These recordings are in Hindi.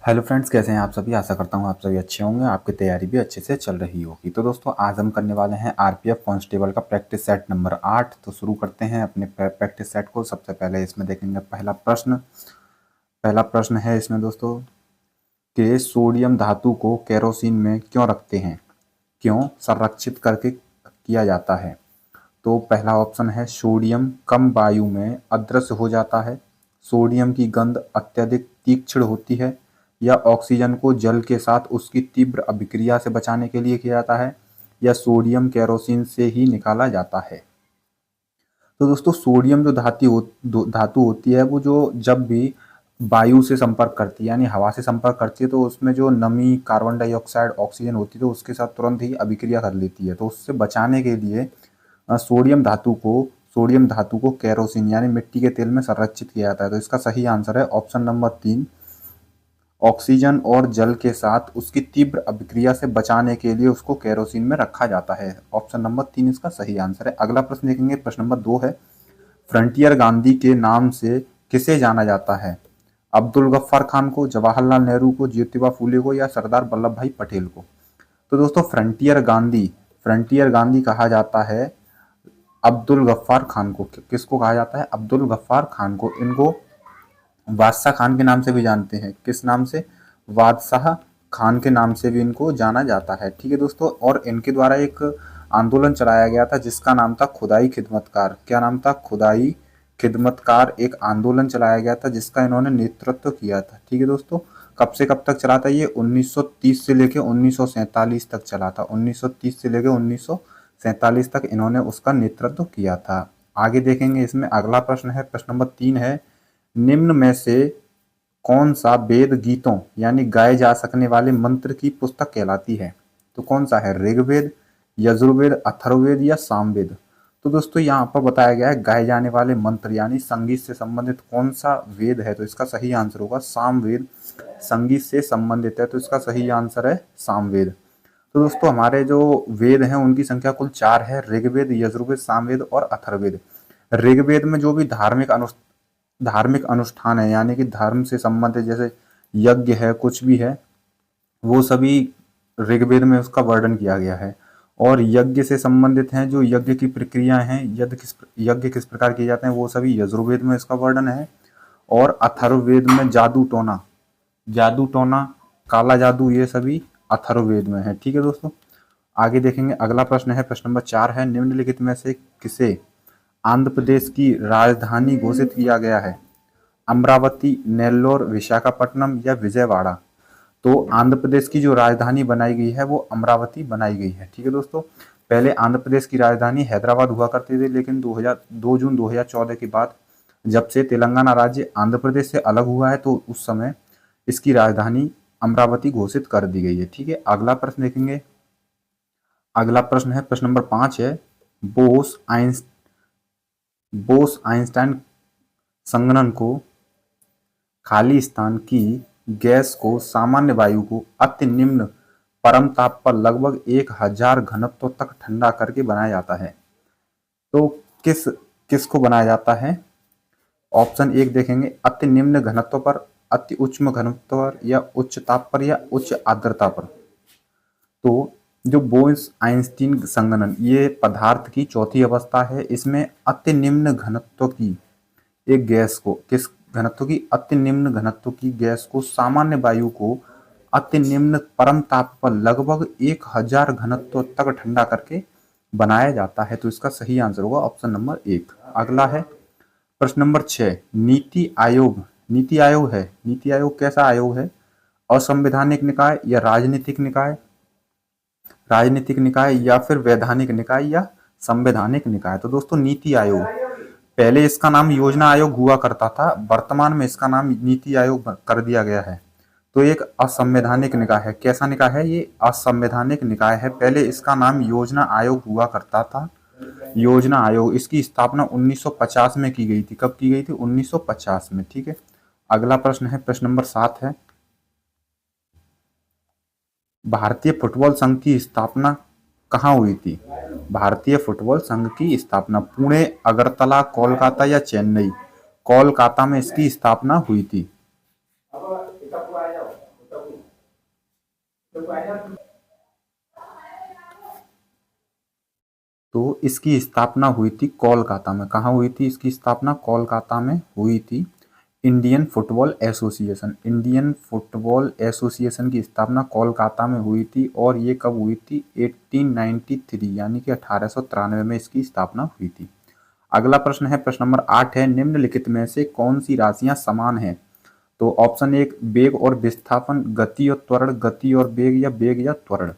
हेलो फ्रेंड्स, कैसे हैं आप सभी। आशा करता हूं आप सभी अच्छे होंगे, आपकी तैयारी भी अच्छे से चल रही होगी। तो दोस्तों, आज हम करने वाले हैं आरपीएफ कांस्टेबल का प्रैक्टिस सेट नंबर 8। तो शुरू करते हैं अपने प्रैक्टिस सेट को। सबसे पहले इसमें देखेंगे पहला प्रश्न है इसमें दोस्तों कि सोडियम धातु को केरोसिन में क्यों रखते हैं, क्यों संरक्षित करके किया जाता है। तो पहला ऑप्शन है सोडियम कम वायु में अदृश्य हो जाता है, सोडियम की गंध अत्यधिक तीक्ष्ण होती है, या ऑक्सीजन को जल के साथ उसकी तीव्र अभिक्रिया से बचाने के लिए किया जाता है, या सोडियम केरोसिन से ही निकाला जाता है। तो दोस्तों, सोडियम जो धातु होती है वो जो जब भी वायु से संपर्क करती है यानी हवा से संपर्क करती है तो उसमें जो नमी, कार्बन डाइऑक्साइड, ऑक्सीजन होती है तो उसके साथ तुरंत ही अभिक्रिया कर लेती है। तो उससे बचाने के लिए सोडियम धातु को केरोसिन यानी मिट्टी के तेल में संरक्षित किया जाता है। तो इसका सही आंसर है ऑप्शन नंबर 3, ऑक्सीजन और जल के साथ उसकी तीव्र अभिक्रिया से बचाने के लिए उसको केरोसिन में रखा जाता है। ऑप्शन नंबर 3 इसका सही आंसर है। अगला प्रश्न देखेंगे, प्रश्न नंबर 2 है, फ्रंटियर गांधी के नाम से किसे जाना जाता है। अब्दुल गफ्फार खान को, जवाहरलाल नेहरू को, ज्योतिबा फूले को, या सरदार वल्लभ भाई पटेल को। तो दोस्तों, फ्रंटियर गांधी कहा जाता है अब्दुल गफ्फार खान को। किसको कहा जाता है? अब्दुल गफ्फार खान को। इनको बादशाह खान के नाम से भी जानते हैं। किस नाम से? बादशाह खान के नाम से भी इनको जाना जाता है। ठीक है दोस्तों, और इनके द्वारा एक आंदोलन चलाया गया था जिसका नाम था खुदाई खिदमतकार। क्या नाम था? खुदाई खिदमतकार। एक आंदोलन चलाया गया था जिसका इन्होंने नेतृत्व किया था। ठीक है दोस्तों, कब से कब तक चला था ये? 1930 से लेकर 1947 तक चला था। 1930 से लेकर 1947 तक इन्होंने उसका नेतृत्व किया था। आगे देखेंगे, इसमें अगला प्रश्न है, प्रश्न नंबर 3 है, निम्न में से कौन सा वेद गीतों यानी गाए जा सकने वाले मंत्र की पुस्तक कहलाती है। तो कौन सा है? ऋग्वेद, यजुर्वेद, अथर्ववेद, या सामवेद। तो दोस्तों, यहाँ पर बताया गया है गाए जाने वाले मंत्र यानी संगीत से संबंधित कौन सा वेद है। तो इसका सही आंसर होगा सामवेद। संगीत से संबंधित है तो इसका सही आंसर है सामवेद। तो दोस्तों, हमारे जो वेद हैं उनकी संख्या कुल 4 है, ऋग्वेद, यजुर्वेद, सामवेद और अथर्ववेद। ऋग्वेद में जो भी धार्मिक अनुष्ठान है यानी कि धर्म से संबंधित जैसे यज्ञ है, कुछ भी है, वो सभी ऋग्वेद में उसका वर्णन किया गया है। और यज्ञ से संबंधित हैं जो यज्ञ की प्रक्रियाएं हैं, यज्ञ किस प्रकार किए जाते हैं, वो सभी यजुर्वेद में इसका वर्णन है। और अथर्ववेद में जादू टोना, काला जादू, ये सभी अथर्ववेद में है। ठीक है दोस्तों, आगे देखेंगे, अगला प्रश्न है, प्रश्न नंबर 4 है, निम्नलिखित में से किसे आंध्र प्रदेश की राजधानी घोषित किया गया है। अमरावती, नेल्लोर, विशाखापट्टनम, या विजयवाड़ा। तो आंध्र प्रदेश की जो राजधानी बनाई गई है वो अमरावती बनाई गई है। ठीक है दोस्तों, पहले आंध्र प्रदेश की राजधानी हैदराबाद हुआ करती थी, लेकिन 2 जून 2014 के बाद जब से तेलंगाना राज्य आंध्र प्रदेश से अलग हुआ है तो उस समय इसकी राजधानी अमरावती घोषित कर दी गई है। ठीक है, अगला प्रश्न देखेंगे, अगला प्रश्न है, प्रश्न नंबर 5 है, बोस आइंस्टाइन संगणन को खाली स्थान की गैस को सामान्य वायु को अति निम्न परम ताप पर लगभग 1000 घनत्व तक ठंडा करके बनाया जाता है। तो किसको बनाया जाता है? ऑप्शन 1 देखेंगे, अति निम्न घनत्व पर, अति उच्च घनत्व पर, या उच्च ताप पर, या उच्च आर्द्रता पर। तो जो बोस आइंस्टीन संगणन, ये पदार्थ की चौथी अवस्था है। इसमें अति निम्न घनत्व की एक गैस को, किस घनत्व की? अति निम्न घनत्व की गैस को सामान्य वायु को अति निम्न परम ताप पर लगभग 1000 घनत्व तक ठंडा करके बनाया जाता है। तो इसका सही आंसर होगा ऑप्शन नंबर 1। अगला है प्रश्न नंबर 6, नीति आयोग कैसा आयोग है? असंवैधानिक निकाय, या राजनीतिक निकाय, या फिर वैधानिक निकाय, या संवैधानिक निकाय। तो दोस्तों, नीति आयोग, पहले इसका नाम योजना आयोग हुआ करता था, वर्तमान में इसका नाम नीति आयोग कर दिया गया है। तो एक असंवैधानिक निकाय है। कैसा निकाय है ये? असंवैधानिक निकाय है। पहले इसका नाम योजना आयोग हुआ करता था, योजना आयोग। इसकी स्थापना 1950 में की गई थी। कब की गई थी? 1950 में। ठीक है, अगला प्रश्न है, प्रश्न नंबर 7 है, भारतीय फुटबॉल संघ की स्थापना कहाँ हुई थी? भारतीय फुटबॉल संघ की स्थापना पुणे, अगरतला, कोलकाता, या चेन्नई। कोलकाता में इसकी स्थापना हुई थी। तो इसकी स्थापना हुई थी कोलकाता में। कहाँ हुई थी इसकी स्थापना? कोलकाता में हुई थी। इंडियन फुटबॉल एसोसिएशन की स्थापना कोलकाता में हुई थी और ये कब हुई थी? 1893 यानी कि 1893 में इसकी स्थापना हुई थी। अगला प्रश्न है, प्रश्न नंबर 8 है, निम्नलिखित में से कौन सी राशियां समान हैं? तो ऑप्शन 1 वेग और विस्थापन, गति और त्वरण, गति और वेग, या वेग या त्वरण।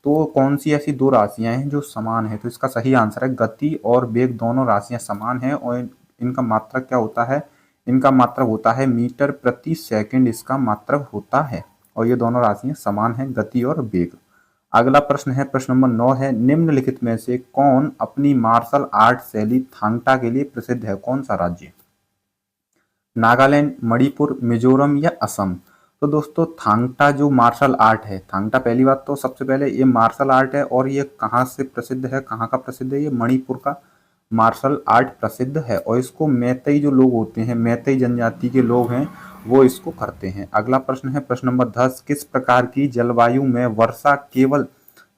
तो कौन सी ऐसी दो राशियां हैं जो समान है? तो इसका सही आंसर है गति और वेग दोनों राशियां समान हैं और इनका मात्रक क्या होता है? इनका मात्रक होता है मीटर प्रति सेकंड, इसका मात्रक होता है। और ये दोनों राशियां समान हैं, गति और वेग। अगला प्रश्न है, प्रश्न नंबर 9 है, निम्नलिखित में से कौन अपनी मार्शल आर्ट शैली थांगटा के लिए प्रसिद्ध है? कौन सा राज्य? नागालैंड, मणिपुर, मिजोरम या असम। तो दोस्तों थांगटा जो मार्शल आर्ट है, थांगटा पहली बात तो सबसे पहले ये मार्शल आर्ट है और ये कहाँ से प्रसिद्ध है? कहाँ का प्रसिद्ध है? ये मणिपुर का मार्शल आर्ट प्रसिद्ध है और इसको मैतेई जो लोग होते हैं, मैतेई जनजाति के लोग हैं, वो इसको करते हैं। अगला प्रश्न है, प्रश्न नंबर 10, किस प्रकार की जलवायु में वर्षा केवल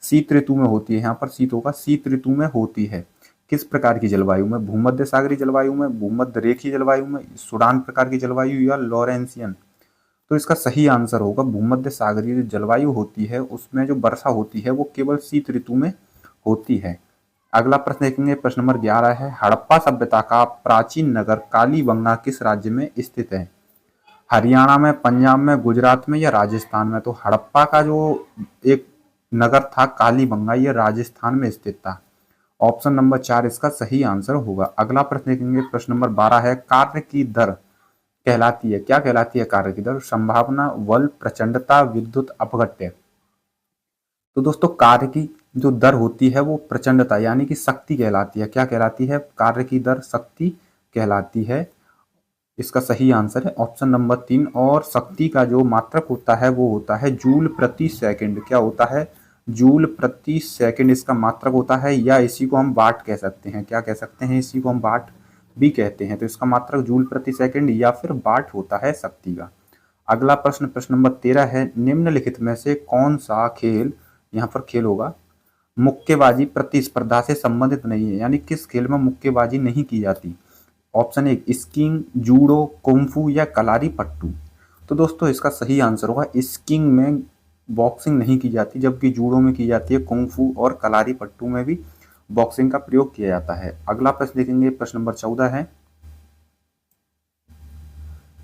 शीत ऋतु में होती है? यहाँ पर शीत होगा, शीत ऋतु में होती है। किस प्रकार की जलवायु में? भूमध्य सागरीय जलवायु में, भूमध्य रेखीय जलवायु में, सूडान प्रकार की जलवायु, या लॉरेंसियन। तो इसका सही आंसर होगा भूमध्य सागरीय जलवायु होती है, उसमें जो वर्षा होती है वो केवल शीत ऋतु में होती है। अगला प्रश्न देखेंगे, प्रश्न नंबर 11 है, हड़प्पा सभ्यता का प्राचीन नगर कालीबंगा किस राज्य में स्थित है? हरियाणा में, पंजाब में, गुजरात में या राजस्थान में? तो हड़प्पा का जो एक नगर था कालीबंगा, ये राजस्थान में स्थित था। ऑप्शन नंबर 4 इसका सही आंसर होगा। अगला प्रश्न देखेंगे, प्रश्न नंबर 12 है, कार्य की दर कहलाती है, क्या कहलाती है कार्य की दर? संभावना, बल, प्रचंडता, विद्युत अपघट्य। तो दोस्तों कार्य की जो दर होती है वो प्रचंडता यानी कि शक्ति कहलाती है। क्या कहलाती है? कार्य की दर शक्ति कहलाती है। इसका सही आंसर है ऑप्शन नंबर 3। और शक्ति का जो मात्रक होता है वो होता है जूल प्रति सेकंड। क्या होता है? जूल प्रति सेकंड इसका मात्रक होता है, या इसी को हम वाट कह सकते हैं। क्या कह सकते हैं? इसी को हम वाट भी कहते हैं। तो इसका मात्रक जूल प्रति सेकंड या फिर वाट होता है शक्ति का। अगला प्रश्न, प्रश्न नंबर 13 है, निम्नलिखित में से कौन सा खेल, यहाँ पर खेल होगा, मुक्केबाजी प्रतिस्पर्धा से संबंधित नहीं है? यानी किस खेल में मुक्केबाजी नहीं की जाती? ऑप्शन 1 स्कीइंग, जूडो, कुंफू या कलारी पट्टू। तो दोस्तों इसका सही आंसर होगा स्कीइंग में बॉक्सिंग नहीं की जाती, जबकि जूडो में की जाती है, कुंफू और कलारी पट्टू में भी बॉक्सिंग का प्रयोग किया जाता है। अगला प्रश्न देखेंगे, प्रश्न नंबर 14 है,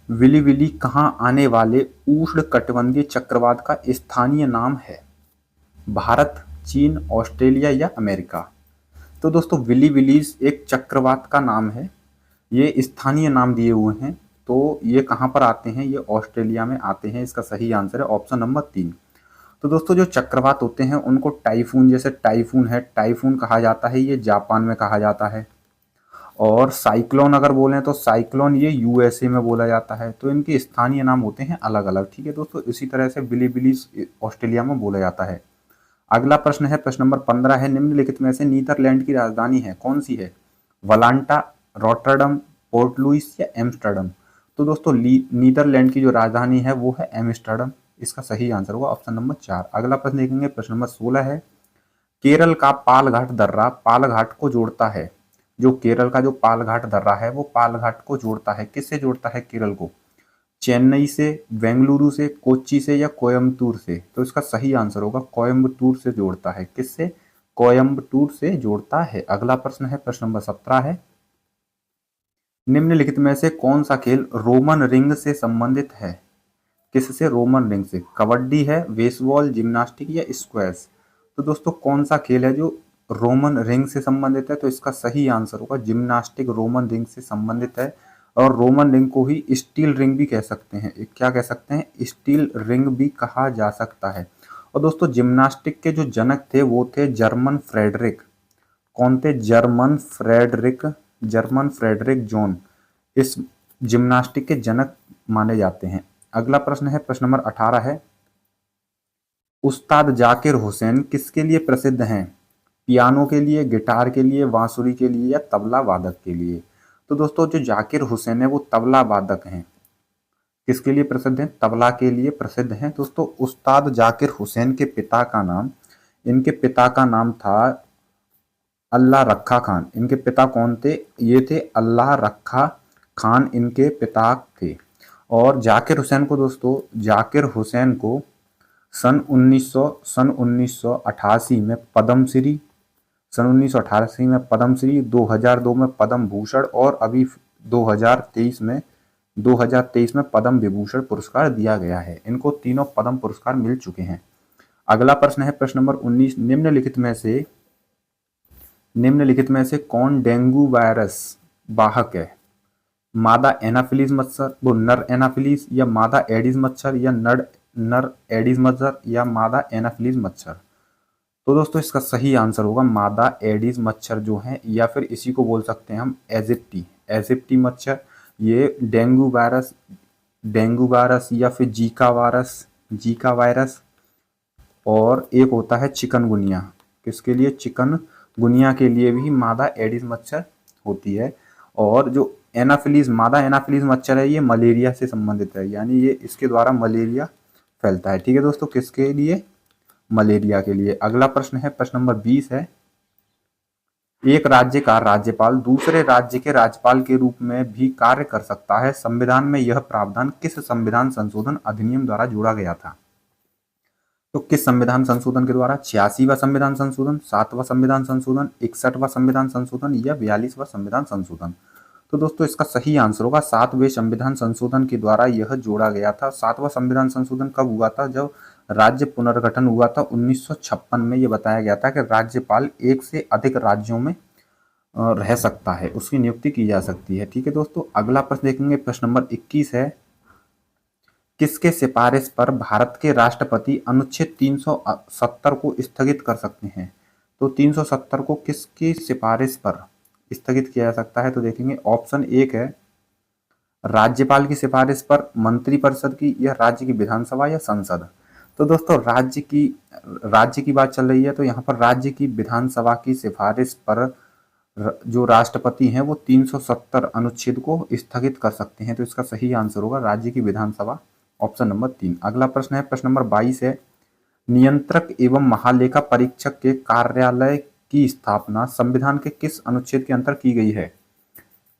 विली विली कहाँ आने वाले उष्ण कटिबंधीय चक्रवात का स्थानीय नाम है? भारत, चीन, ऑस्ट्रेलिया या अमेरिका। तो दोस्तों विली विलीज एक चक्रवात का नाम है, ये स्थानीय नाम दिए हुए हैं। तो ये कहाँ पर आते हैं? ये ऑस्ट्रेलिया में आते हैं। इसका सही आंसर है ऑप्शन नंबर 3। तो दोस्तों जो चक्रवात होते हैं उनको टाइफून, जैसे टाइफून है, टाइफून कहा जाता है, ये जापान में कहा जाता है। और साइक्लोन अगर बोलें तो साइक्लोन ये यूएसए में बोला जाता है। तो इनके स्थानीय नाम होते हैं अलग अलग। ठीक है दोस्तों, इसी तरह से बिलीबिलीज ऑस्ट्रेलिया में बोला जाता है। अगला प्रश्न है, प्रश्न नंबर 15 है, निम्नलिखित में से नीदरलैंड की राजधानी है कौन सी है? वलांटा, रॉटरडम, पोर्ट लुइस या एम्स्टर्डम। तो दोस्तों नीदरलैंड की जो राजधानी है वो है एम्स्टर्डम। इसका सही आंसर होगा ऑप्शन नंबर 4। अगला प्रश्न देखेंगे, प्रश्न नंबर 16 है, केरल का पालघाट दर्रा पालघाट को जोड़ता है। जो केरल का जो पालघाट दर्रा है वो पालघाट को जोड़ता है, किससे जोड़ता है केरल को? चेन्नई से, बेंगलुरु से, कोच्चि से या कोयम्बटूर से। तो इसका सही आंसर होगा कोयम्बटूर से जोड़ता है। किससे? कोयम्बटूर से जोड़ता है। अगला प्रश्न है, प्रश्न नंबर 17 है, निम्नलिखित में से कौन सा खेल रोमन रिंग से संबंधित है? किससे? रोमन रिंग से। कबड्डी है, बेसबॉल, जिम्नास्टिक या स्क्वैश। तो दोस्तों कौन सा खेल है जो रोमन रिंग से संबंधित है? तो इसका सही आंसर होगा जिम्नास्टिक रोमन रिंग से संबंधित है। और रोमन रिंग को ही स्टील रिंग भी कह सकते हैं। क्या कह सकते हैं? स्टील रिंग भी कहा जा सकता है। और दोस्तों जिम्नास्टिक के जो जनक थे वो थे जर्मन फ्रेडरिक। कौन थे? जर्मन फ्रेडरिक जोन इस जिम्नास्टिक के जनक माने जाते हैं। अगला प्रश्न है, प्रश्न नंबर 18 है, उस्ताद जाकिर हुसैन किसके लिए प्रसिद्ध हैं? पियानो के लिए, गिटार के लिए, बांसुरी के लिए या तबला वादक के लिए। तो दोस्तों जो जाकिर हुसैन है वो तबला वादक हैं। किसके लिए प्रसिद्ध हैं? तबला के लिए प्रसिद्ध हैं दोस्तों। उस्ताद जाकिर हुसैन के पिता का नाम, इनके पिता का नाम था अल्लाह रखा खान। इनके पिता कौन थे? ये थे अल्लाह रखा खान, इनके पिता थे। और जाकिर हुसैन को दोस्तों, जाकिर हुसैन को सन 1988 में पद्मश्री, सन 1988 में पद्मश्री, 2002 में पद्म भूषण और अभी 2023 में पद्म विभूषण पुरस्कार दिया गया है। इनको तीनों पद्म पुरस्कार मिल चुके हैं। अगला प्रश्न है प्रश्न नंबर 19, निम्नलिखित में से कौन डेंगू वायरस वाहक है? मादा एनाफिलीज मच्छर, वो नर एनाफिलीज, या मादा एडिस मच्छर, या नर एडिस मच्छर, या मादा एनाफिलीज मच्छर। तो दोस्तों इसका सही आंसर होगा मादा एडिस मच्छर जो है, या फिर इसी को बोल सकते हैं हम एजिप्टी मच्छर। ये डेंगू वायरस या फिर जीका वायरस, और एक होता है चिकनगुनिया। किसके लिए? चिकनगुनिया के लिए भी मादा एडिस मच्छर होती है। और जो मादा एनाफिलीज मच्छर है, ये मलेरिया से संबंधित है, यानी ये इसके द्वारा मलेरिया फैलता है। ठीक है दोस्तों, किसके लिए? मलेरिया के लिए। अगला प्रश्न है प्रश्न नंबर 20 है, एक राज्य का राज्यपाल दूसरे राज्य के राज्यपाल के रूप में भी कार्य कर सकता है। संविधान में यह प्रावधान किस संविधान संशोधन अधिनियम द्वारा जोड़ा गया था? तो किस संविधान संशोधन के द्वारा? 86वां संविधान संशोधन, 7वां संविधान संशोधन, 61वां संविधान संशोधन, या 42वां संविधान संशोधन? तो दोस्तों इसका सही आंसर होगा 7वें संविधान संशोधन के द्वारा यह जोड़ा गया था। 7वां संविधान संशोधन कब हुआ था? जब राज्य पुनर्गठन हुआ था 1956 में। यह बताया गया था कि राज्यपाल एक से अधिक राज्यों में रह सकता है, उसकी नियुक्ति की जा सकती है। ठीक है दोस्तों, अगला प्रश्न देखेंगे प्रश्न नंबर 21 है, किसके सिफारिश पर भारत के राष्ट्रपति अनुच्छेद 370 को स्थगित कर सकते हैं? तो 370 को किसकी सिफारिश पर स्थगित किया जा सकता है? तो देखेंगे ऑप्शन 1 है राज्यपाल की सिफारिश पर, मंत्रिपरिषद की, या राज्य की विधानसभा या संसद। तो दोस्तों राज्य की बात चल रही है, तो यहाँ पर राज्य की विधानसभा की सिफारिश पर जो राष्ट्रपति हैं वो 370 अनुच्छेद को स्थगित कर सकते हैं। तो इसका सही आंसर होगा राज्य की विधानसभा, ऑप्शन नंबर 3। अगला प्रश्न है प्रश्न नंबर 22 है, नियंत्रक एवं महालेखा परीक्षक के कार्यालय की स्थापना संविधान के किस अनुच्छेद के अंतर की गई है?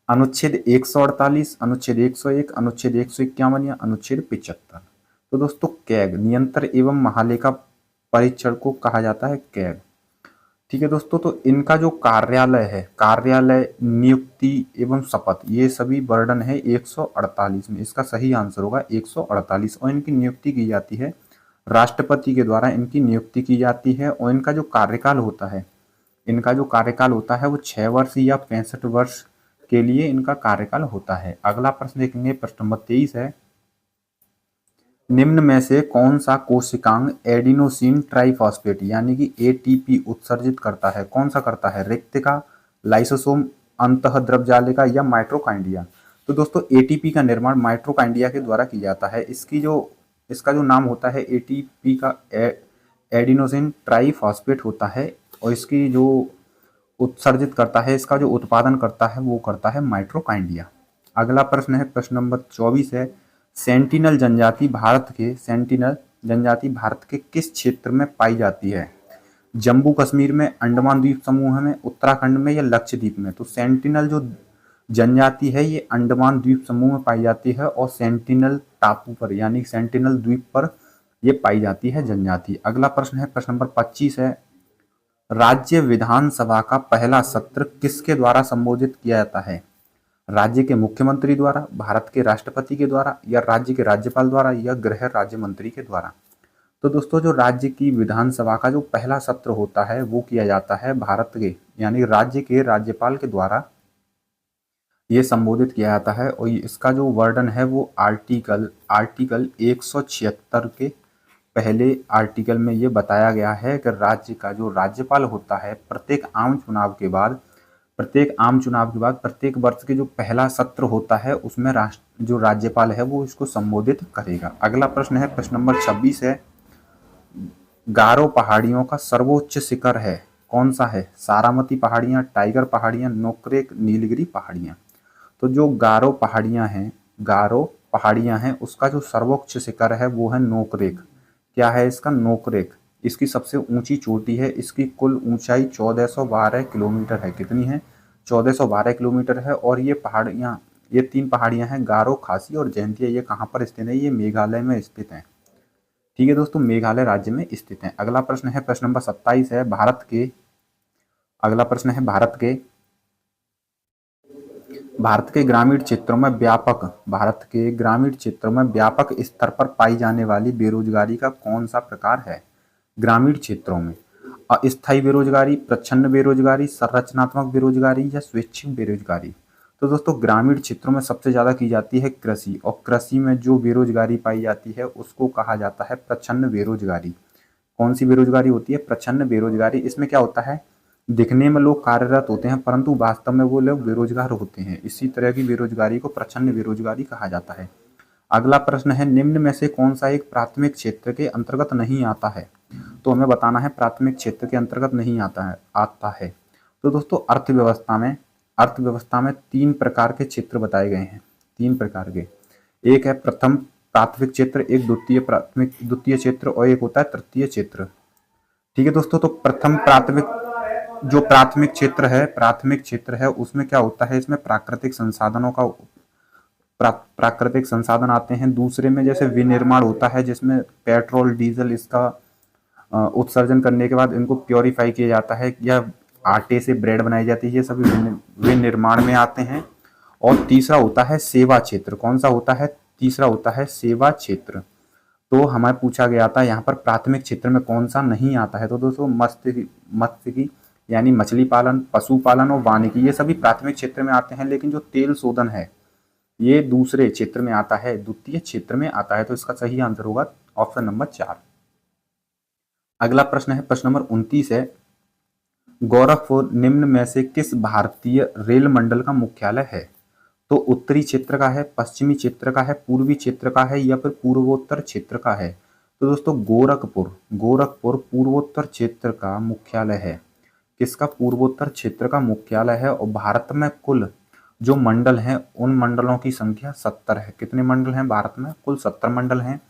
अनुच्छेद 148, अनुच्छेद 101, अनुच्छेद 151 या अनुच्छेद 75? तो दोस्तों कैग, नियंत्रक एवं महालेखा परीक्षण को कहा जाता है कैग। ठीक है दोस्तों, तो इनका जो कार्यालय है, कार्यालय, नियुक्ति एवं शपथ, ये सभी वर्णन है 148 में। इसका सही आंसर होगा 148। और इनकी नियुक्ति की जाती है राष्ट्रपति के द्वारा, इनकी नियुक्ति की जाती है। और इनका जो कार्यकाल होता है वो 6 वर्ष या 65 वर्ष के लिए इनका कार्यकाल होता है। अगला प्रश्न देखेंगे प्रश्न नंबर 23 है, निम्न में से कौन सा कोशिकांग एडिनोसिन ट्राइफॉस्फेट यानी कि एटीपी उत्सर्जित करता है? कौन सा करता है? रेक्तिका, लाइसोसोम, अंतःद्रव्यजालिका, या माइटोकॉन्ड्रिया? तो दोस्तों एटीपी का निर्माण माइटोकॉन्ड्रिया के द्वारा किया जाता है। इसका जो नाम होता है एटीपी का एडिनोसिन ट्राइफॉस्फेट होता है, और इसकी जो उत्सर्जित करता है, इसका जो उत्पादन करता है वो करता है माइटोकॉन्ड्रिया। अगला प्रश्न है प्रश्न नंबर 24 है, सेंटिनल जनजाति भारत के किस क्षेत्र में पाई जाती है? जम्मू कश्मीर में, अंडमान द्वीप समूह में, उत्तराखंड में, या लक्षद्वीप में? तो सेंटिनल जो जनजाति है ये अंडमान द्वीप समूह में पाई जाती है, और सेंटिनल टापू पर यानी सेंटिनल द्वीप पर ये पाई जाती है जनजाति। अगला प्रश्न है प्रश्न नंबर 25 है, राज्य विधानसभा का पहला सत्र किसके द्वारा संबोधित किया जाता है? राज्य के मुख्यमंत्री द्वारा, भारत के राष्ट्रपति के द्वारा, या राज्य के राज्यपाल द्वारा, या गृह राज्य मंत्री के द्वारा? तो दोस्तों जो राज्य की विधानसभा का जो पहला सत्र होता है वो किया जाता है भारत के यानी राज्य के राज्यपाल के द्वारा ये संबोधित किया जाता है। और इसका जो वर्णन है वो आर्टिकल 176 के पहले आर्टिकल में ये बताया गया है कि राज्य का जो राज्यपाल होता है प्रत्येक आम चुनाव के बाद प्रत्येक वर्ष के जो पहला सत्र होता है उसमें जो राज्यपाल है वो इसको संबोधित करेगा। अगला प्रश्न है प्रश्न नंबर 26 है, गारो पहाड़ियों का सर्वोच्च शिखर है कौन सा है? सारामती पहाड़ियां, टाइगर पहाड़ियां, नोक्रेक, नीलगिरी पहाड़ियां? तो जो गारो पहाड़ियां हैं, गारो पहाड़ियां हैं उसका जो सर्वोच्च शिखर है वो है नोकरेक। क्या है इसका? नोकरेक। इसकी सबसे ऊंची चोटी है, इसकी कुल ऊंचाई 1412 किलोमीटर है। कितनी है? 1412 किलोमीटर है। और ये पहाड़ियां, ये 3 पहाड़ियां हैं, गारो, खासी और जयंतिया। ये कहाँ पर स्थित है? ये मेघालय में स्थित है। ठीक है दोस्तों, मेघालय राज्य में स्थित है। अगला प्रश्न है, प्रश्न नंबर 27 है भारत के, अगला प्रश्न है भारत के ग्रामीण क्षेत्रों में व्यापक, भारत के ग्रामीण क्षेत्रों में व्यापक स्तर पर पाई जाने वाली बेरोजगारी का कौन सा प्रकार है? ग्रामीण क्षेत्रों में अस्थायी बेरोजगारी, प्रच्छन्न बेरोजगारी, संरचनात्मक बेरोजगारी या स्वैच्छिक बेरोजगारी? तो दोस्तों ग्रामीण क्षेत्रों में सबसे ज्यादा की जाती है कृषि, और कृषि में जो बेरोजगारी पाई जाती है उसको कहा जाता है प्रच्छन्न बेरोजगारी। कौन सी बेरोजगारी होती है? प्रच्छन्न बेरोजगारी। इसमें क्या होता है, दिखने में लोग कार्यरत होते हैं परंतु वास्तव में वो लोग बेरोजगार होते हैं। इसी तरह की बेरोजगारी को प्रच्छन्न बेरोजगारी कहा जाता है। अगला प्रश्न है, निम्न में से कौन सा एक प्राथमिक क्षेत्र के अंतर्गत नहीं आता है? तो हमें बताना है प्राथमिक क्षेत्र के अंतर्गत नहीं आता है। तो दोस्तों अर्थव्यवस्था में 3 प्रकार के क्षेत्र बताए गए हैं, 3 प्रकार के। एक है प्रथम प्राथमिक क्षेत्र, एक द्वितीय क्षेत्र और एक होता है तृतीय क्षेत्र। ठीक है दोस्तों, तो प्राथमिक क्षेत्र है उसमें क्या होता है, इसमें प्राकृतिक संसाधन आते हैं। दूसरे में जैसे विनिर्माण होता है जिसमें पेट्रोल डीजल इसका उत्सर्जन करने के बाद इनको प्योरीफाई किया जाता है, या आटे से ब्रेड बनाई जाती है, ये सभी विनिर्माण में आते हैं। और तीसरा होता है सेवा क्षेत्र। कौन सा होता है? तीसरा होता है सेवा क्षेत्र। तो हमें पूछा गया था यहाँ पर प्राथमिक क्षेत्र में कौन सा नहीं आता है? तो दोस्तों मत्स्य की यानी मछली पालन, पशुपालन और वानिकी, ये सभी प्राथमिक क्षेत्र में आते हैं। लेकिन जो तेल शोधन है ये दूसरे क्षेत्र में आता है, द्वितीय क्षेत्र में आता है। तो इसका सही आंसर होगा ऑप्शन नंबर 4। अगला प्रश्न है, प्रश्न नंबर 29 है, गोरखपुर निम्न में से किस भारतीय रेल मंडल का मुख्यालय है? तो उत्तरी क्षेत्र का है, पश्चिमी क्षेत्र का है, पूर्वी क्षेत्र का है या फिर पूर्वोत्तर क्षेत्र का है? तो दोस्तों गोरखपुर पूर्वोत्तर क्षेत्र का मुख्यालय है। किसका? पूर्वोत्तर क्षेत्र का मुख्यालय है। और भारत में कुल जो मंडल हैं उन मंडलों की संख्या 70 है। कितने मंडल हैं भारत में? कुल 70 मंडल हैं।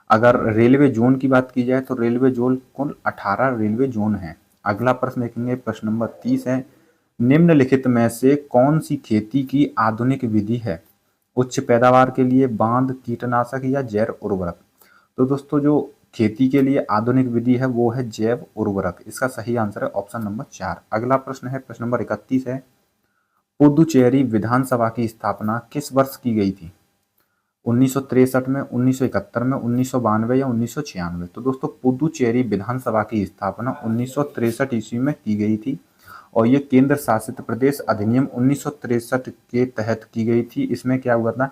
अगर रेलवे जोन की बात की जाए तो रेलवे जोन कुल 18 रेलवे जोन हैं। अगला प्रश्न देखेंगे, प्रश्न नंबर 30 है, निम्नलिखित में से कौन सी खेती की आधुनिक विधि है? उच्च पैदावार के लिए बांध, कीटनाशक या जैव उर्वरक? तो दोस्तों जो खेती के लिए आधुनिक विधि है वो है जैव उर्वरक। इसका सही आंसर है ऑप्शन नंबर 4। अगला प्रश्न है, प्रश्न नंबर 31 है, पुदुचेरी विधानसभा की स्थापना किस वर्ष की गई थी? 1963 में, 1971 में, 1992 या 1996? तो दोस्तों पुदुचेरी विधानसभा की स्थापना 1963 ईस्वी में की गई थी। और ये केंद्र शासित प्रदेश अधिनियम 1963 के तहत की गई थी। इसमें क्या हुआ था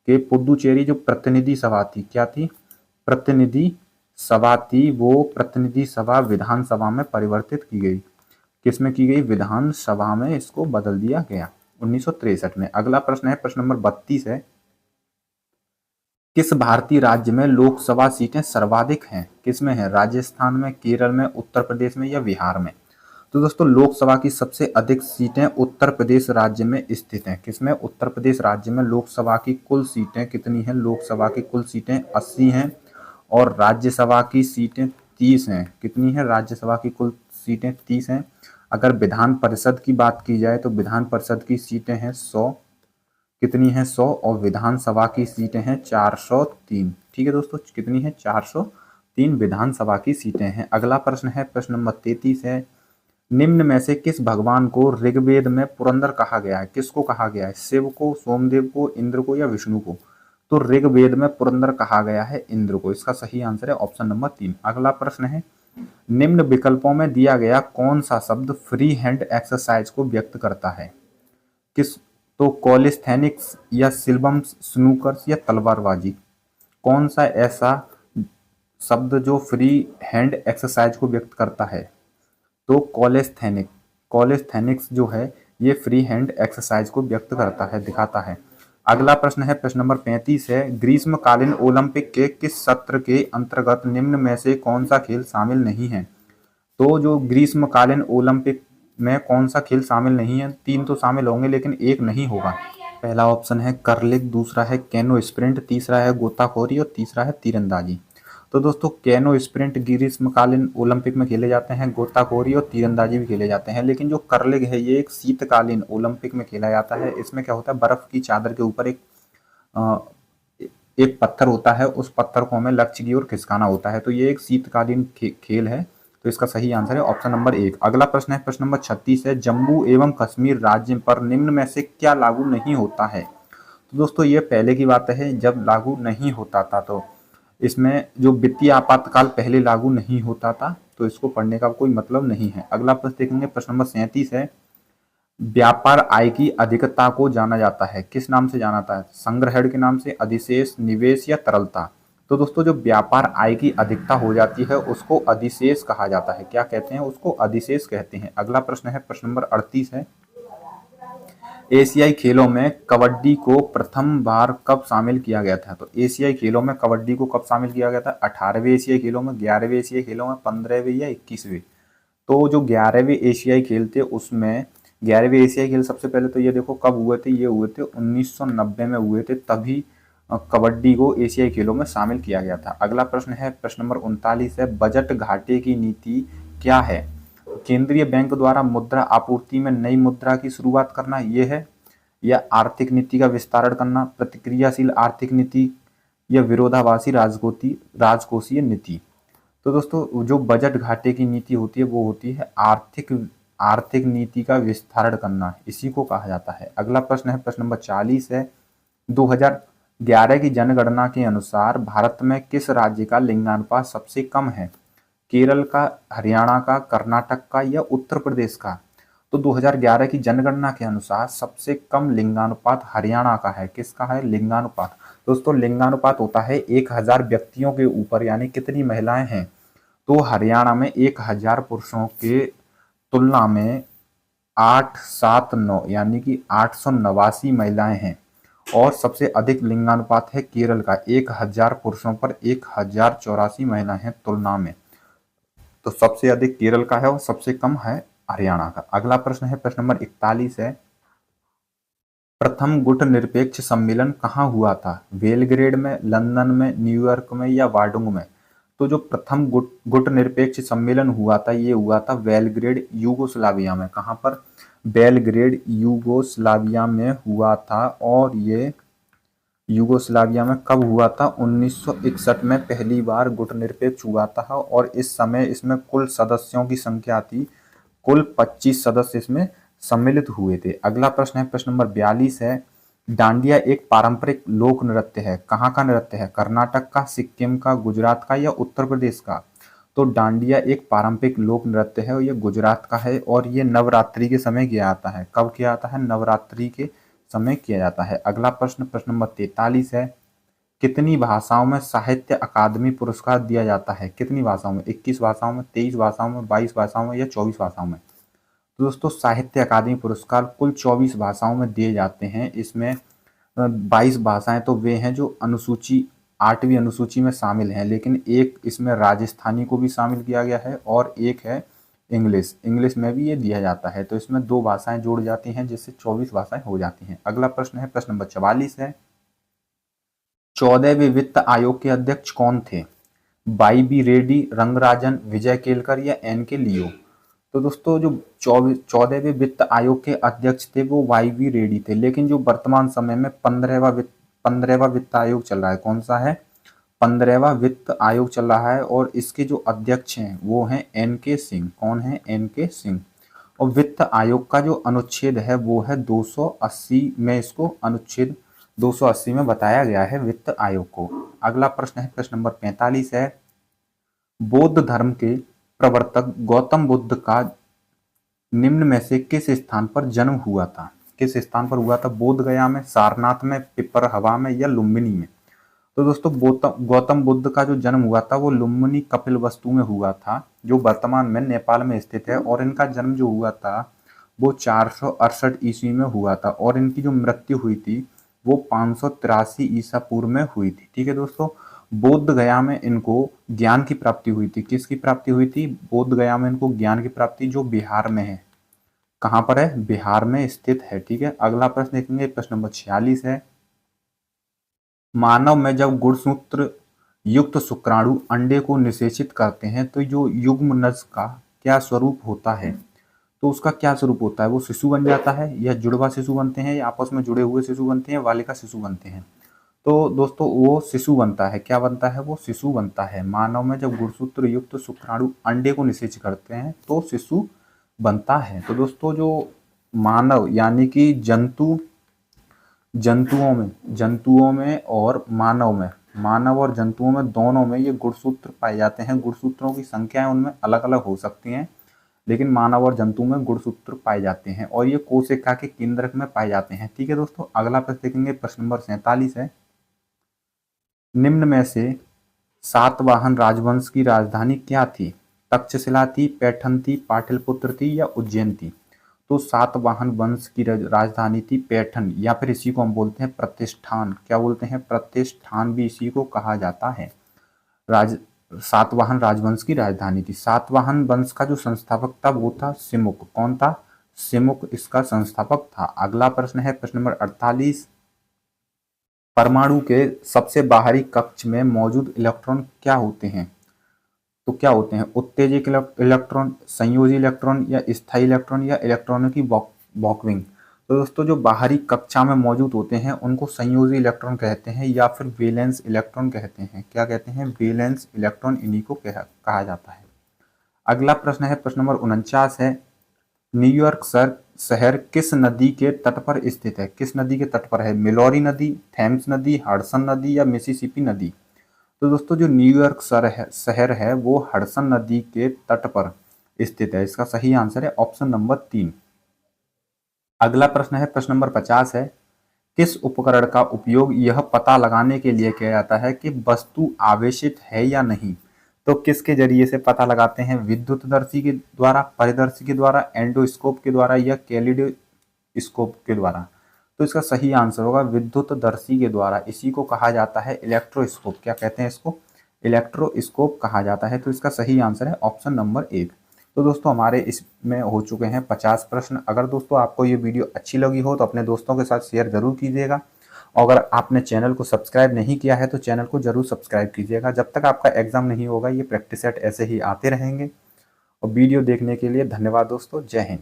कि पुदुचेरी जो प्रतिनिधि सभा थी, क्या थी? प्रतिनिधि सभा थी, वो प्रतिनिधि सभा विधानसभा में परिवर्तित की गई। किसमें की गई? विधानसभा में इसको बदल दिया गया 1963 में। अगला प्रश्न है, प्रश्न नंबर 32 है, किस भारतीय राज्य में लोकसभा सीटें सर्वाधिक हैं? किसमें है? राजस्थान में, केरल में, उत्तर प्रदेश में या बिहार में? तो दोस्तों लोकसभा की सबसे अधिक सीटें उत्तर प्रदेश राज्य में स्थित हैं। किसमें? उत्तर प्रदेश राज्य में लोकसभा की कुल सीटें कितनी हैं? लोकसभा की कुल सीटें 80 हैं और राज्यसभा की सीटें 30 हैं। कितनी है? राज्यसभा की कुल सीटें 30 हैं। अगर विधान परिषद की बात की जाए तो विधान परिषद की सीटें हैं 100। कितनी है? 100। और विधानसभा की सीटें हैं 403। ठीक है दोस्तों, कितनी है? 403 विधानसभा की सीटें हैं। अगला प्रश्न है, प्रश्न नंबर 33 है, निम्न में से किस भगवान को ऋग्वेद में पुरंदर कहा गया है? किसको कहा गया है? शिव को, सोमदेव को, इंद्र को या विष्णु को? तो ऋग्वेद में पुरंदर कहा गया है इंद्र को। इसका सही आंसर है ऑप्शन नंबर 3। अगला प्रश्न है, निम्न विकल्पों में दिया गया कौन सा शब्द फ्री हैंड एक्सरसाइज को व्यक्त करता है? किस? तो कॉलिस्थेनिक्स या सिल्बम, स्नूकर्स या तलवारबाजी? कौन सा ऐसा शब्द जो फ्री हैंड एक्सरसाइज को व्यक्त करता है? तो कॉलिस्थेनिक्स जो है ये फ्री हैंड एक्सरसाइज को व्यक्त करता है, दिखाता है। अगला प्रश्न है, प्रश्न नंबर 35 है, ग्रीष्मकालीन ओलंपिक के किस सत्र के अंतर्गत निम्न में से कौन सा खेल शामिल नहीं है? तो जो ग्रीष्मकालीन ओलंपिक में कौन सा खेल शामिल नहीं है? 3 तो शामिल होंगे लेकिन एक नहीं होगा। पहला ऑप्शन है करलिक, दूसरा है कैनो स्प्रिंट, तीसरा है गोताखोरी और तीसरा है तीरंदाजी। तो दोस्तों कैनो स्प्रिंट ग्रीष्मकालीन ओलंपिक में खेले जाते हैं, गोताखोरी और तीरंदाजी भी खेले जाते हैं, लेकिन जो करलिग है ये एक शीतकालीन ओलंपिक में खेला जाता है। इसमें क्या होता है, बर्फ की चादर के ऊपर अ, एक पत्थर होता है, उस पत्थर को हमें लक्ष्य की ओर खिसकाना होता है। तो ये एक शीतकालीन खेल है। तो इसका सही आंसर है ऑप्शन नंबर 1। अगला प्रश्न है प्रश्न नंबर 36 है, जम्मू एवं कश्मीर राज्य पर निम्न में से क्या लागू नहीं होता है। तो दोस्तों ये पहले की बात है जब लागू नहीं होता था। तो इसमें जो वित्तीय आपातकाल पहले लागू नहीं होता था, तो इसको पढ़ने का कोई मतलब नहीं है। अगला प्रश्न देखेंगे, प्रश्न नंबर 37 है, व्यापार आय की अधिकता को जाना जाता है, किस नाम से जाना जाता है, संग्रहण के नाम से, अधिशेष, निवेश या तरलता। तो दोस्तों जो व्यापार आय की अधिकता हो जाती है उसको अधिशेष कहा जाता है। क्या कहते हैं, उसको अधिशेष कहते हैं। अगला प्रश्न है प्रश्न नंबर 38 है, एशियाई खेलों में कबड्डी को प्रथम बार कब शामिल किया गया था। तो एशियाई खेलों में कबड्डी को कब शामिल किया गया था, 18वें एशियाई खेलों में, 11वें एशियाई खेलों में, 15वें या 21वें। तो जो 11वें एशियाई खेल थे उसमें, 11वें एशियाई खेल सबसे पहले तो ये देखो कब हुए थे, ये हुए थे 1990 में हुए थे, तभी कबड्डी को एशियाई खेलों में शामिल किया गया था। अगला प्रश्न है प्रश्न नंबर 39 है, बजट घाटे की नीति क्या है। केंद्रीय बैंक द्वारा मुद्रा आपूर्ति में नई मुद्रा की शुरुआत करना ये है, या आर्थिक नीति का विस्तारण करना, प्रतिक्रियाशील आर्थिक नीति, या विरोधाभासी राजकोषीय नीति। तो दोस्तों जो बजट घाटे की नीति होती है वो होती है आर्थिक नीति का विस्तारण करना, इसी को कहा जाता है। अगला प्रश्न है प्रश्न नंबर 40 है, 2011 की जनगणना के अनुसार भारत में किस राज्य का लिंगानुपात सबसे कम है, केरल का, हरियाणा का, कर्नाटक का या उत्तर प्रदेश का। तो 2011 की जनगणना के अनुसार सबसे कम लिंगानुपात हरियाणा का है। किसका है लिंगानुपात, दोस्तों लिंगानुपात होता है 1000 व्यक्तियों के ऊपर, यानी कितनी महिलाएं हैं। तो हरियाणा में 1000 पुरुषों के तुलना में 879 यानी कि 889 महिलाएं हैं। और सबसे अधिक लिंगानुपात है केरल का, 1000 पुरुषों पर 1084 महिलाएं हैं तुलना में। तो सबसे अधिक केरल का है और सबसे कम है हरियाणा का। अगला प्रश्न है प्रश्न नंबर 41 है, प्रथम गुट निरपेक्ष सम्मेलन कहाँ हुआ था, बेलग्रेड में, लंदन में, न्यूयॉर्क में या वार्डुंग में। तो जो प्रथम गुट निरपेक्ष सम्मेलन हुआ था ये हुआ था बेलग्रेड यूगोस्लाविया में। कहाँ पर, बेलग्रेड यूगोस्लाविया में हुआ था। और ये यूगोस्लाविया में कब हुआ था, 1961 में पहली बार गुटनिरपेक्ष हुआ था। और इस समय इसमें कुल सदस्यों की संख्या थी, कुल 25 सदस्य इसमें सम्मिलित हुए थे। अगला प्रश्न है प्रश्न नंबर 42 है, डांडिया एक पारंपरिक लोक नृत्य है, कहाँ का नृत्य है, कर्नाटक का, सिक्किम का, गुजरात का या उत्तर प्रदेश का। तो डांडिया एक पारंपरिक लोक नृत्य है और ये गुजरात का है, और ये नवरात्रि के समय किया जाता है। कब किया जाता है, नवरात्रि के समय किया जाता है। अगला प्रश्न प्रश्न नंबर 43 है, कितनी भाषाओं में साहित्य अकादमी पुरस्कार दिया जाता है, कितनी भाषाओं में, 21 भाषाओं में, 23 भाषाओं में, 22 भाषाओं में या 24 भाषाओं में। तो दोस्तों साहित्य अकादमी पुरस्कार कुल 24 भाषाओं में दिए जाते हैं। इसमें 22 भाषाएं तो वे हैं जो अनुसूची 8वीं अनुसूची में शामिल हैं, लेकिन एक इसमें राजस्थानी को भी शामिल किया गया है और एक है इंग्लिश में भी ये दिया जाता है। तो इसमें 2 भाषाएं जोड़ जाती हैं जिससे 24 भाषाएं हो जाती हैं। अगला प्रश्न है प्रश्न नंबर 44 है, 14वें वित्त आयोग के अध्यक्ष कौन थे, वाई बी रेड्डी, रंगराजन, विजय केलकर या एन के लियो। तो दोस्तों जो 14वें वित्त आयोग के अध्यक्ष थे वो वाई बी रेड्डी थे, लेकिन जो वर्तमान समय में 15वां वित्त आयोग चल रहा है, कौन सा है, 15वां वित्त आयोग चल रहा है, और इसके जो अध्यक्ष हैं वो हैं एन के सिंह। कौन है, एन के सिंह। और वित्त आयोग का जो अनुच्छेद है वो है 280 में, इसको अनुच्छेद 280 में बताया गया है वित्त आयोग को। अगला प्रश्न है प्रश्न नंबर 45 है, बौद्ध धर्म के प्रवर्तक गौतम बुद्ध का निम्न में से किस स्थान पर जन्म हुआ था, किस स्थान पर हुआ था, बोध गया में, सारनाथ में, पिपरहवा में या लुम्बिनी में। तो दोस्तो68 गौतम बुद्ध का जो जन्म हुआ था वो लुम्बिनी कपिलवस्तु में हुआ था, जो वर्तमान में नेपाल में स्थित है। और इनका जन्म जो हुआ था वो 468 ईस्वी में हुआ था, और इनकी जो मृत्यु हुई थी वो 583 ईसा पूर्व में हुई थी। ठीक है दोस्तों, बोध गया में इनको ज्ञान की प्राप्ति हुई थी। किसकी प्राप्ति हुई थी, बोध गया में इनको ज्ञान की प्राप्ति, जो बिहार में है। कहाँ पर है? बिहार में स्थित है। ठीक है, अगला प्रश्न देखेंगे, प्रश्न नंबर 46 है, मानव में जब गुणसूत्र युक्त शुक्राणु अंडे को निषेचित करते हैं तो जो युग्मनज का क्या स्वरूप होता है? तो उसका क्या स्वरूप होता है? वो शिशु बन जाता है, या जुड़वा शिशु बनते हैं, या आपस में जुड़े हुए शिशु बनते हैं, बालिका शिशु बनते हैं? तो दोस्तों वो शिशु बनता है। क्या बनता है? वो शिशु बनता है। मानव में जब गुणसूत्र युक्त शुक्राणु अंडे को निषेचित करते हैं तो शिशु बनता है। तो दोस्तों जो मानव यानी कि जंतुओं में और मानव और जंतुओं में दोनों में ये गुणसूत्र पाए जाते हैं। गुणसूत्रों की संख्याएं उनमें अलग अलग हो सकती हैं, लेकिन मानव और जंतु में गुणसूत्र पाए जाते हैं और ये कोशिका के केंद्रक में पाए जाते हैं। ठीक है दोस्तों, अगला प्रश्न देखेंगे, प्रश्न नंबर 47 है, निम्न में से सातवाहन राजवंश की राजधानी क्या थी? तक्षशिला थी, पैठन थी, पाटलिपुत्र थी, या उज्जैन थी? तो सातवाहन वंश की राजधानी थी पैठन, या फिर इसी को हम बोलते हैं प्रतिष्ठान। क्या बोलते हैं? प्रतिष्ठान भी इसी को कहा जाता है। सातवाहन राजवंश की राजधानी थी। सातवाहन वंश का जो संस्थापक था वो था सिमुक। कौन था? सिमुक इसका संस्थापक था। अगला प्रश्न है प्रश्न नंबर 48, परमाणु के सबसे बाहरी कक्ष में मौजूद इलेक्ट्रॉन क्या होते हैं? तो क्या होते हैं? उत्तेजक इलेक्ट्रॉन, संयोजी इलेक्ट्रॉन, या स्थायी इलेक्ट्रॉन, या इलेक्ट्रॉनों की बॉक्विंग? तो दोस्तों जो बाहरी कक्षा में मौजूद होते हैं उनको संयोजी इलेक्ट्रॉन कहते हैं, या फिर वैलेंस इलेक्ट्रॉन कहते हैं। क्या कहते हैं? वैलेंस इलेक्ट्रॉन, इन्हीं को कहा जाता है। अगला प्रश्न है प्रश्न नंबर 49 है, न्यूयॉर्क शहर किस नदी के तट पर स्थित है? किस नदी के तट पर है? मिलोरी नदी, थेम्स नदी, हडसन नदी, या मिसिसिपी नदी? तो दोस्तों जो न्यूयॉर्क शहर है वो हडसन नदी के तट पर स्थित है। इसका सही आंसर है ऑप्शन नंबर 3। अगला प्रश्न है प्रश्न नंबर 50 है, किस उपकरण का उपयोग यह पता लगाने के लिए किया जाता है कि वस्तु आवेशित है या नहीं? तो किसके जरिए से पता लगाते हैं? विद्युतदर्शी के द्वारा, परिदर्शी के द्वारा, एंडोस्कोप के द्वारा, या कैलिडोस्कोप के द्वारा? तो इसका सही आंसर होगा विद्युतदर्शी के द्वारा। इसी को कहा जाता है इलेक्ट्रोस्कोप। क्या कहते हैं इसको? इलेक्ट्रोस्कोप कहा जाता है। तो इसका सही आंसर है ऑप्शन नंबर 1। तो दोस्तों हमारे इसमें हो चुके हैं 50 प्रश्न। अगर दोस्तों आपको ये वीडियो अच्छी लगी हो तो अपने दोस्तों के साथ शेयर जरूर कीजिएगा, और अगर आपने चैनल को सब्सक्राइब नहीं किया है तो चैनल को जरूर सब्सक्राइब कीजिएगा। जब तक आपका एग्जाम नहीं होगा ये प्रैक्टिस सेट ऐसे ही आते रहेंगे। और वीडियो देखने के लिए धन्यवाद दोस्तों। जय हिंद।